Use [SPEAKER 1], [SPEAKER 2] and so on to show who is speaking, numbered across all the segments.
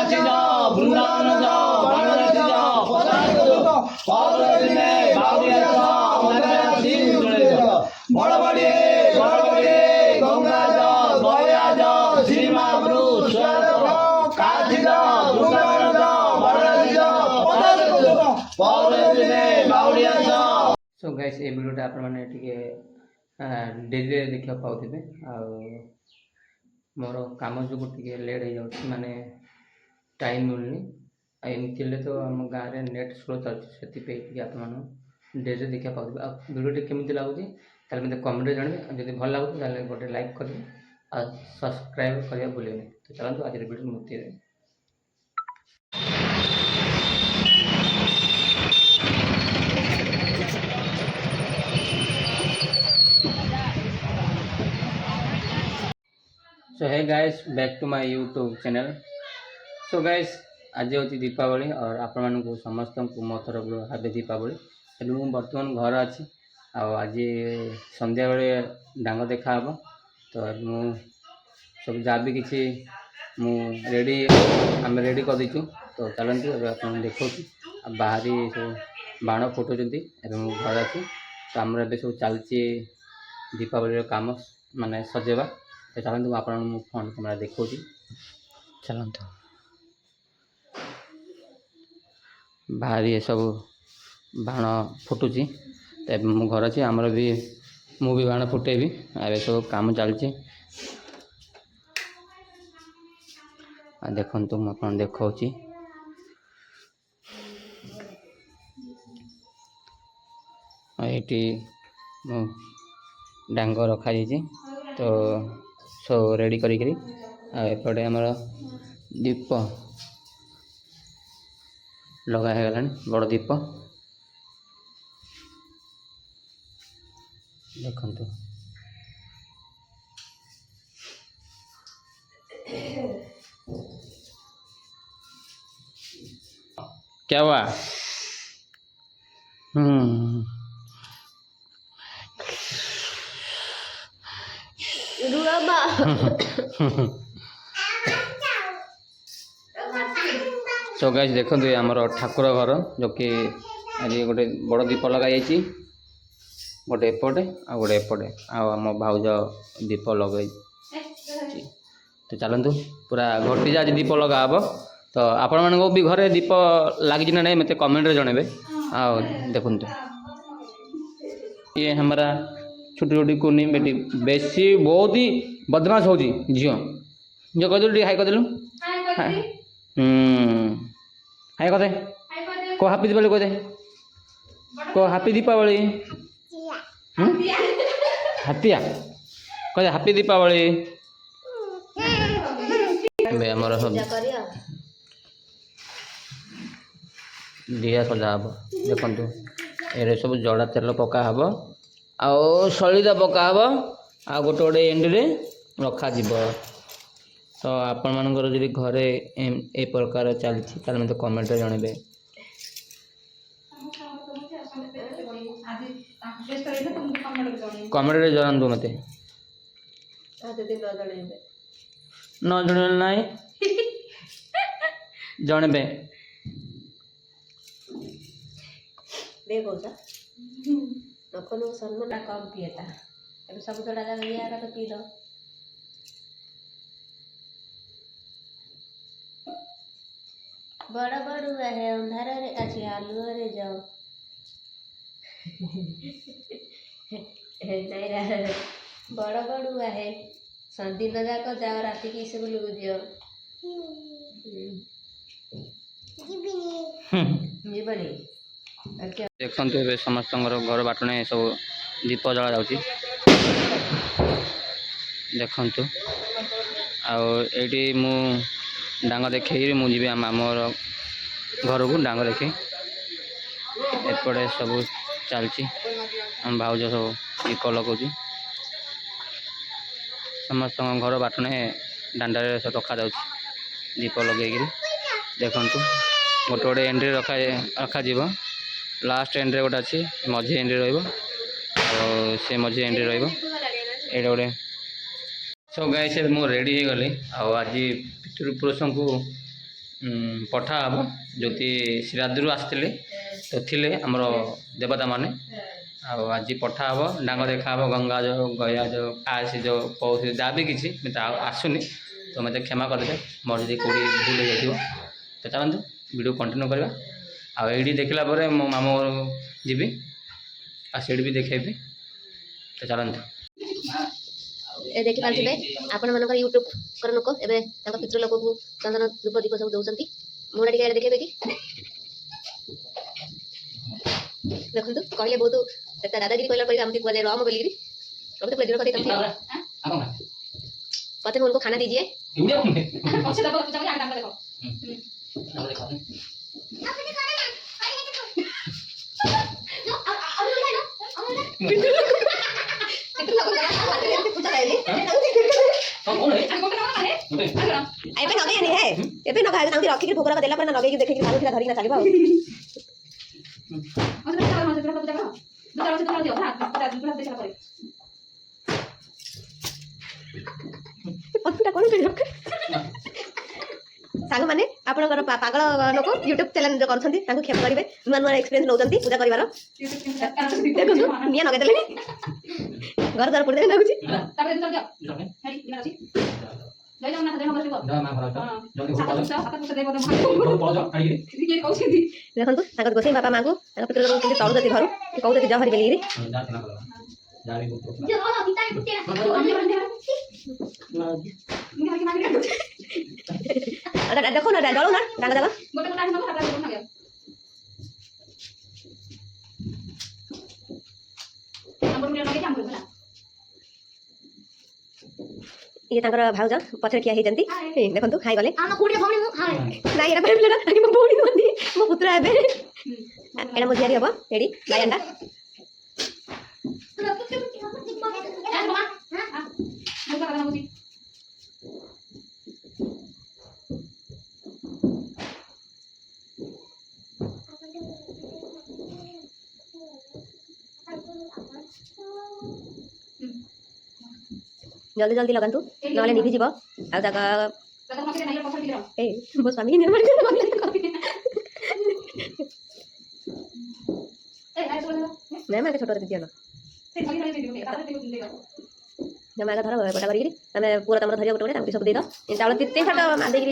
[SPEAKER 1] काशी जाओ वृंदावन जाओ बनारस जाओ पधार करो पौर दिने बावड़िया जाओ मदन दिन जुड़े जाओ बड़बड़ी गंगा जाओ गया जाओ श्री महाप्रभु स्वर्ग काशी जाओ वृंदावन जाओ बनारस जाओ पधार करो पौर दिने बावड़िया जाओ।
[SPEAKER 2] सो गाइस ए वीडियोटा आपण माने टिके डेली देखा पाउथिबे आ मोर काम जो टे लेट हो जाऊँ माने टाइम मिलनी एमती तो आम गाँव में नेट स्लो चलती से आप डेली देखा पाते आ वीडियो केमी लगुच मतलब कमेंट जानवे जब भल लगुच गोटे लाइक करेंगे आ सब्सक्राइब करने भूलें। तो चलते आज वीडियो मुक्ति। So hey guys back to my YouTube channel. So guys आज हूँ दीपावली और आपण मानक समस्त को मो तरफ हाबे दीपावली। मुझे बर्तमान घर अच्छी आज संध्या बेले डांग देखा हम तो मु सब जहाँ भी किसी रेडी आम रेडी कर दीचु। तो चलते आप देखो बाहरी सब बाण फुटुंट घर अच्छी तो आम सब चलती दीपावली काम माने सजेवा। तो चलते आप फोन कैमेरा देखो चलते बाहर ये सब बाण फुटुची तो मो घर अच्छी आमर भी मु भी बाण फुटेबी आ सब काम चलती देखो मुझे देखा ये डांग रखा तो सब रेडी करपटे आमर दीप लगा है बड़ दीप देखो क्या हुआ। तो गाइस देखो आमर ठाकुर घर जो कि आज गोटे बड़ दीप लगे गोटे एपटे आ गोटे एपटे आम भाउज दीप लगे। तो चलतु पूरा घटी आज दीप लगा हे तो आपण मानक भी घरे दीप लगी ना नहीं मत कमेंट जनइबे। आ देखु ये हमारा छोटी छोटी कुनी बेटी बेसी बहुत ही बदमाश हो झील जो कह हाई करदेलु हाई कदे को हापी दीपावली कदे को हापी दीपावली हाथिया कदे हापी दीपावली आमर सब दिया सजा हम देखु ये सब जड़ा तेल पका हम आ सलिदा पका हम आ गोटे गोटे एंड रखा तो आपण मानकर जब घरे ए प्रकार चलती मत कमेंट जनइबे। कमेंट जनातु मत न जन ना जनबे सब जोड़ा तो पी दो बड़ा बड़ुआ है अंधार अच्छे आलू रे जाओ नहीं बड़ा बड़ुआ है दिन जाक जाओ राति की सब लोग दियो जीवनी देखते समस्त घर बाटने सब दीप जला जाऊँगी देखु आठी मु डांग देखे मुझे आमर घर को डांग देखे एपटे सब चलती आम भाउज सब दीप लगुच समस्त घर बाटने दांडार रखा जा दीप लगे देखु गोटे गोटे एंड्रे रखा लास्ट एंड्रे गोटे अच्छी मझी एंड्रे रे मझी एंड्रे रही गोटे सो गाइस मु रेडी हो गली आज पितृपुरुष को ପଠା ହେବ ଯେଉଁଠି ଶ୍ରୀରାଦ୍ରିରୁ ଆସିଥିଲେ ତ ଥିଲେ ଆମର ଦେବତା ମାନେ ଆଉ ଆଜି ପଠା ହେବ ଡାଙ୍ଗ ଦେଖା ହେବ ଗଙ୍ଗା ଜଳ ଗୟା ଜଳ କାଶୀ ଜଳ କୌଶି ଯାହା ବି କିଛି ମୋତେ ଆସୁନି ତ ମୋତେ କ୍ଷମା କରିଦେବେ ମୋର ଯଦି କେଉଁଠି ଭୁଲ ହେଇଯାଇଥିବ ତ ଚାଲନ୍ତୁ ଭିଡ଼ିଓ କଣ୍ଟିନ୍ୟୁ କରିବା ଆଉ ଏଇଠି ଦେଖିଲା ପରେ ମୋ ମାମୁଁ ଘର ଯିବି ଆଉ ସେଇଠି ବି ଦେଖେଇବି ତ ଚାଲନ୍ତୁ
[SPEAKER 3] ଏ ଦେଖିପାରୁଥିବେ ଆପଣମାନଙ୍କର ୟୁଟ୍ୟୁବର ଲୋକ ଏବେ ତାଙ୍କ ପିତୃ ଲୋକକୁ ଚନ୍ଦନ ଧୂପ ଦୀପ ସବୁ ଦେଉଛନ୍ତି ମୁହଁଟା ଟିକେ ଇଆଡ଼େ ଦେଖେଇବେ କି ଦେଖନ୍ତୁ କହିଲେ ବହୁତ ଦାଦାଗିରି କହିଲା ପରିକା ଆମକୁ କୁହାଯାଏ ରମ बोलिए बहुत प्लेजर करते हैं पते में उनको खाना दीजिए ଏବେ ନଗେଇନି ହେ ଏବେ ନଗା ତାଙ୍କୁ ରଖିକି ଭୋଗ ଦେଲା ପରେ ନଗେଇକି ଦେଖିକି ଭାବୁଥିଲା ଧରିକିନା ଚାଲିବ ଆଉ ସାଙ୍ଗମାନେ ଆପଣଙ୍କର ପାଗଳ ଲୋକ ୟୁଟ୍ୟୁବ ଚ୍ୟାନେଲ ଯୋଉ କରୁଛନ୍ତି ତାଙ୍କୁ କ୍ଷମା କରିବେ ନୂଆ ନୂଆ ଏକ୍ସପିରିଏନ୍ସ ନେଉଛନ୍ତି ପୂଜା କରିବାର ଦେଖନ୍ତୁ ନିଆଁ ନଗେଇଦେଲେଣି ଘର ଦ୍ୱାର ପୋଡ଼ିଦେଲେ ଲାଗୁଛି ଦେଖନ୍ତୁ ତାଙ୍କ ଗୋସାଇ ବାପା ମାଙ୍କୁ ତାଙ୍କ ପିତୃ କେମିତି ତଳୁଛନ୍ତି ଘରୁ କହୁଛନ୍ତି ଜହରି ବେଲିକିରି ଦେଖୁ ନା ଜଳୁ ନା ଡାଙ୍ଗ ଦେବା ଇଏ ତାଙ୍କର ଭାଉଜ ପଛରେ ଠିଆ ହେଇଛନ୍ତି ଦେଖନ୍ତୁ ଖାଇ ଗଲେ ନାଇଁ ଏଇଟା ମୋ ଭଉଣୀ ନୁହନ୍ତି ମୋ ପୁତ୍ର ହେବେ ଏଇଟା ମୋ ଝିଆରୀ ହବ ଏଠି ବାୟାଣ୍ଡା जल्दी जल्दी लगातु ना निभिजिब आ जागा ए मो स्वामी निर्माण मैम आगे छोटो दिया ना जब आगे धर गोटा करी तमे पूरा तमर धरिया गोटे गोटे सब दे दो चावल तीन तीन छाट मान देगी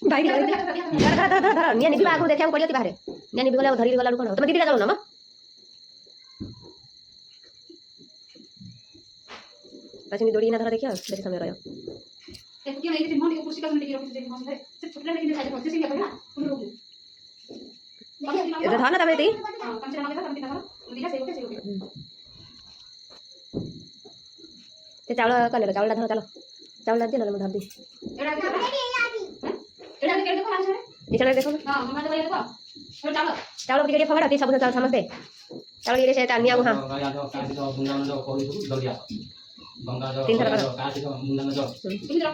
[SPEAKER 3] भाई धर धर धर निया निभिबा आगु देखिया पड़ियो बाहर निया निभि गला धरि गला कोन तमे दीदी चलो ना बस नहीं दौड़ी ना धर देखिए बेसी समय रहो
[SPEAKER 4] क्यों नहीं मोन को कुर्सी का सुन के रख दे हम से छोटा लेकिन साइड पर से क्या ना
[SPEAKER 3] ये धर ना तमे ती
[SPEAKER 4] हां कंचन ना तमे ना दिला से ओके
[SPEAKER 3] ते चावल कले चावल धर चलो चावल दे ना धर दी
[SPEAKER 4] एड़ा के देखो ना
[SPEAKER 3] इचले देखो
[SPEAKER 4] हां हम तो देखो और चावल
[SPEAKER 3] चावल के फगड़ा ती सब चावल समझते चावल ये से तानिया हां तीन थर करो
[SPEAKER 2] काशी दो मुंडन दो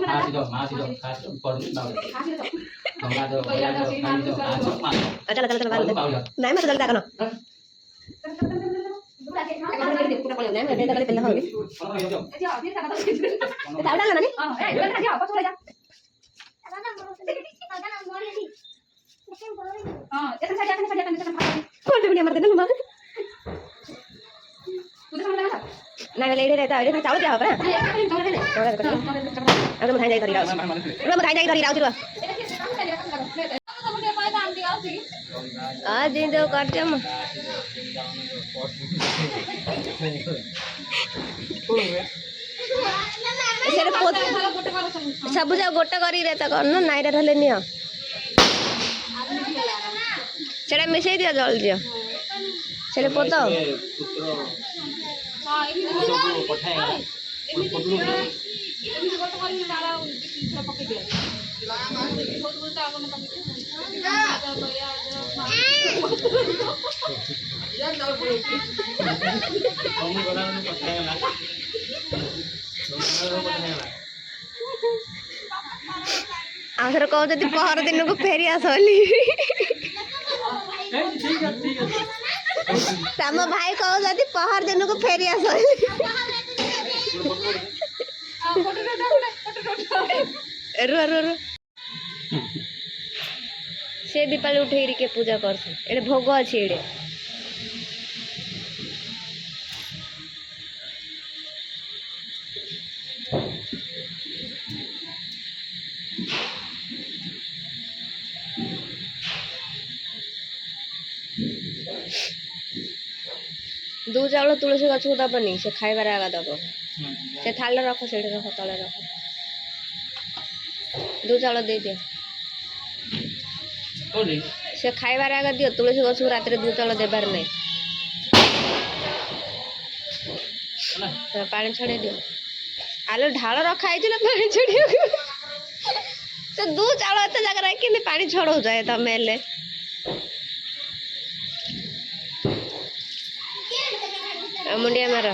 [SPEAKER 2] काशी दो मासी दो काशी ऊपर दाओ गंगा दो गया दो काशी दो काशी
[SPEAKER 3] चल चल चल नहीं मैं जल्दी करो पूरा पड़े नहीं मैं दे पहले होगी चावल डालना नहीं
[SPEAKER 4] हां ए जा आप चले जा हां ऐसा साइड
[SPEAKER 3] कौन दुनिया मर देना मां
[SPEAKER 4] उधर सामने लगा
[SPEAKER 3] नहीं लेडे रहता है चावल क्या होगा अब मैं जाई धरी राव अब मैं जाई धरी राव जुआ आज दिन तो करते हम सब जा गोटा करी रहता करना नाई रहले नियो सेटा मिसई दिया जल दियो सेले पोतो
[SPEAKER 4] हां
[SPEAKER 2] सब पठाए
[SPEAKER 4] एमिति गोट करी डाला पके दे बहुत बोलता अपन
[SPEAKER 3] आखिर कहो जदि पहर दिन को फेरी आसली तम भाई कहो जदि पहर दिन को फेरी आसली रुह रुह रुह से दीपाली उठेरी के पूजा कर एड़े भोग अच्छे एड़े दू चाउल तुलसी गछ को दबनी से खाइबार आगा दब से थाल रख से रख तले रख दू चाउल दे दियो से खाइबार आगा दियो तुलसी गछ को रात दू चाउल देबार नहीं पानी छड़े दियो आलो ढाल रखा है पानी छड़ियो से दू चाउल एत जगह रखी पानी छड़ौ जाए तमें मुंडिया मार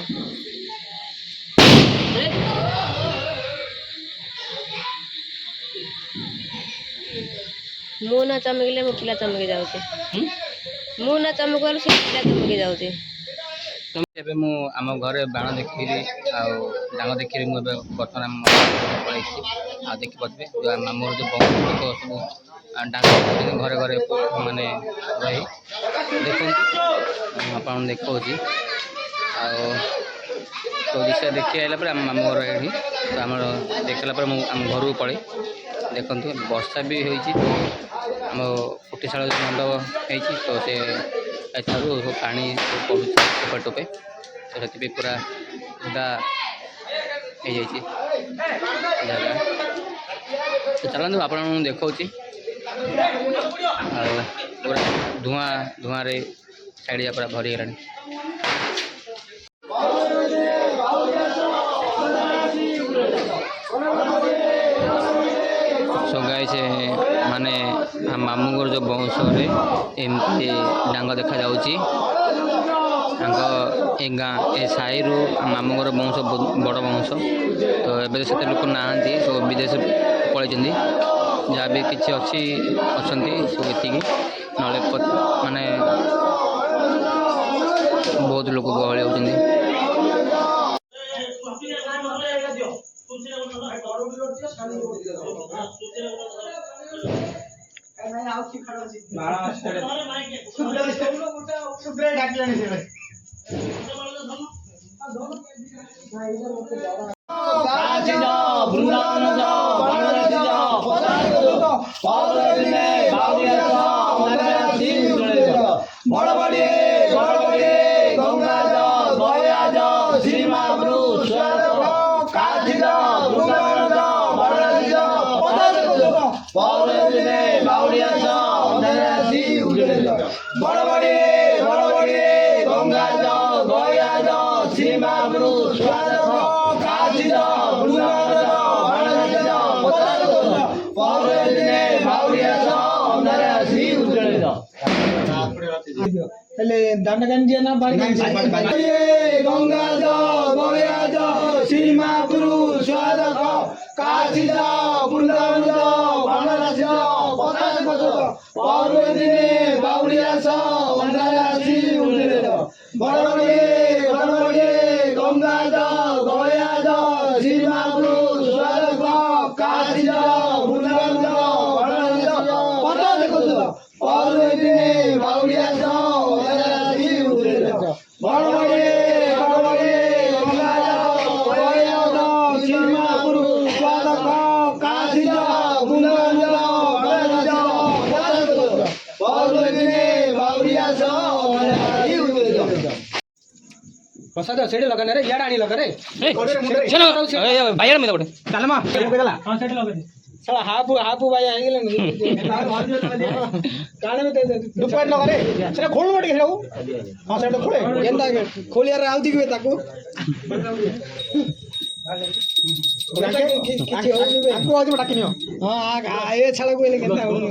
[SPEAKER 3] मु न चमकिले मो पिला चमकी जाउछे मु न चमकल से पिला चमकी जाउछे
[SPEAKER 2] ଏବେ ମୁଁ ଆମ ଘରେ ବାଣ ଦେଖିଲି ଆଉ ଡାଙ୍ଗ ଦେଖିଲି ମୁଁ ଏବେ ବର୍ତ୍ତମାନ ପଳେଇଛି ଆଉ ଦେଖିପାରୁଥିବେ ଆମର ଯେଉଁ ବହୁତ ଲୋକ ସବୁ ଡାଙ୍ଗ ଦେଖୁଛନ୍ତି ଘରେ ଘରେ ମାନେ ରହି ଦେଖନ୍ତୁ ମୁଁ ଆପଣଙ୍କୁ ଦେଖାଉଛି ଆଉ ତ ଜିନିଷ ଦେଖି ଆସିଲା ପରେ ଆମ ମାମୁଁ ଘର ଏଠି ତ ଆମର ଦେଖିଲା ପରେ ମୁଁ ଆମ ଘରକୁ ପଳେଇ ଦେଖନ୍ତୁ ବର୍ଷା ବି ହୋଇଛି ଆମ ଫୁଟିଶାଳ ମଣ୍ଡପ ହେଇଛି ତ ସେ ଏଠାରୁ ପାଣି ପଡ଼ୁଛି ଟୋପେ ଟୋପେ ତ ସେଥିପାଇଁ ପୁରା ଓଦା ହେଇଯାଇଛି ଜାଗା ତ ଚାଲନ୍ତୁ ଆପଣଙ୍କୁ ଦେଖାଉଛି ଆଉ ପୁରା ଧୂଆଁରେ ସାଇଡ଼୍ ପୁରା ଭରିଗଲାଣି। सो गाइस माने मामू घर जो बंशरे एमती डांग देखा जाउची ए गाँ ए साई रु मामू घर वंश बड़ वंश तो एबे से लोक नाहांती सब विदेश पलैचंदी जहाँ भी किसी अच्छी अच्छी सब एतिकी नले माने बहुत लोक गहली होती
[SPEAKER 1] काशी जाओ वृंदावन जाओ बनारस जाओ बावड़ी गंगा जाओ गया जाओ सीमा काशी जाओ वृंदावन जाओ बनारस जाओ बावड़ी जाओ बड़बड़ी गंगा जाओ गया जाओ सीमा काशी जाओ वृंदावन जाओ बनारस जाओ
[SPEAKER 5] दांड गंजी ना
[SPEAKER 1] गंगा जाओ गया जाओ सीमा गुरु स्वाद काशी जाओ वृंदावन जाओ बनारस जाओ पार्वती बाउड़िया बड़बड़ी गंगा जाओ गया जाओ सीमा गुरु स्वाद काशी जाओ वृंदावन जाओ बनारस जाओ पार्वती बाउड़िया
[SPEAKER 5] प्रसाद सेठ लगने रे यार आनी लग रे
[SPEAKER 2] चलो भाई में गोटे
[SPEAKER 5] चल मा गला हां सेठ लग दे साला हाफ भाई आइले काने में दे दुपट लग रे सेठ खोल मट के हेलो हां सेठ खोले एंदा खोल यार आउती के ताको किछि होनी बे आको आज डाकिनियो हां ए छाला कोइले केता होनी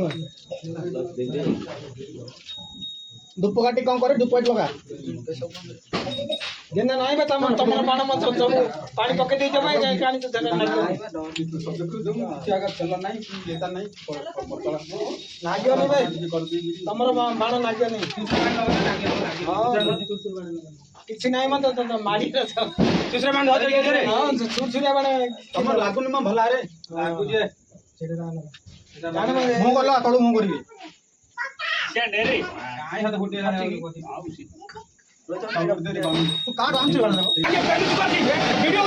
[SPEAKER 5] धूप काटी कौन करे धूप लगा जेना नहीं बता मन तमर बाण मत सब पानी पके दे जमाई जाय कानी तो जगह नहीं अगर चल नहीं लेता नहीं नागियो नहीं भाई तमर बाण नागियो नहीं किछि नहीं मत तो मारी दूसरे बाण धर के रे हां छुरछुरिया बाण तमर लागुन म भला रे लागु जे ମୁଁ କଲ ତଳୁ ମୁଁ କରିବି ତୁ କାଟ ଆଣିଛୁ ଭିଡ଼ିଓ